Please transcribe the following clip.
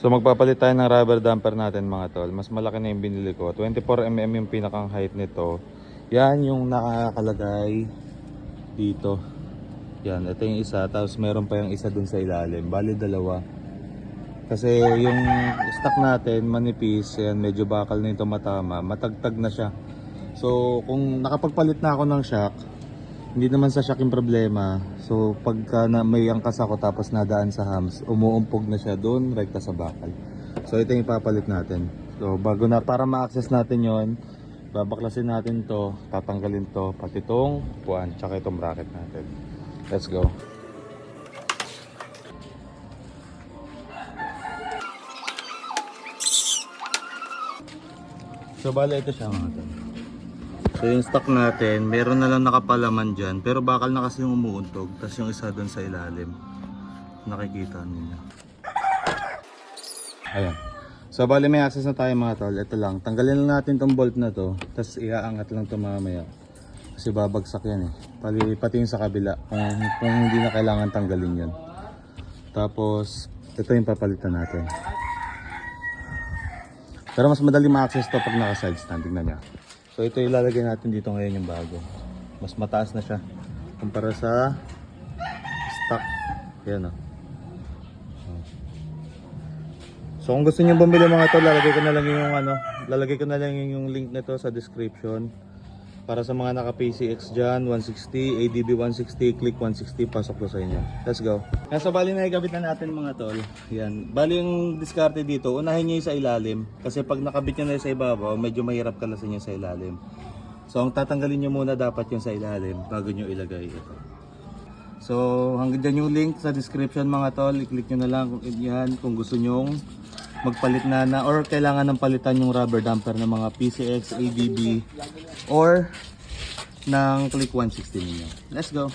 So magpapalit tayo ng rubber damper natin mga tol. Mas malaki na yung binili ko. 24mm yung pinakang height nito. Yan yung nakakalagay dito. Yan, ito yung isa. Tapos meron pa yung isa dun sa ilalim. Bali dalawa. Kasi yung stock natin manipis. Yan, medyo bakal na yung tumatama. Matagtag na siya. So kung nakapagpalit na ako ng shock, hindi naman sa shock yung problema. So pagka may angkas ako tapos nadaan sa hams, umuumpog na siya doon rekta sa bakal. So ito yung ipapalit natin. So bago na, para ma-access natin yon, babaklasin natin to, tatanggalin to, pati itong puwan, tsaka itong bracket natin. Let's go. So bale ito siya mga tol. So yung stock natin, meron na lang nakapalaman dyan, pero bakal na kasi yung umuuntog. Tapos yung isa doon sa ilalim, nakikita ninyo. Ayan. So bali may access na tayo mga tol. Ito lang, tanggalin lang natin tong bolt na to, tapos iaangat lang ito mamaya. Kasi babagsak yan eh. Pati yung sa kabila, kung hindi na kailangan tanggalin yan. Tapos ito yung papalitan natin. Pero mas madali ma-access to pag naka-side stand, tignan nyo. So ito ilalagay natin dito ngayon yung bago. Mas mataas na siya kumpara sa stock. Ayan o. So kung gusto niyo bumili mga to, lalagay ko na lang yung link nito sa description. Para sa mga naka PCX dyan, 160, ADB 160, click 160, pasok ko sa inyo. Let's go. So bali na ikabit na natin mga tol. Yan. Bali yung diskarte dito, unahin nyo yung sa ilalim. Kasi pag nakabit nyo na sa ibabaw, medyo mahirap kalasin yung sa ilalim. So ang tatanggalin nyo muna dapat yung sa ilalim bago nyo ilagay ito. So hanggang dyan yung link sa description mga tol. I-click nyo na lang kung gusto nyong magpalit na or kailangan ng palitan yung rubber damper ng mga PCX, ADB or ng click 160 ninyo. Let's go!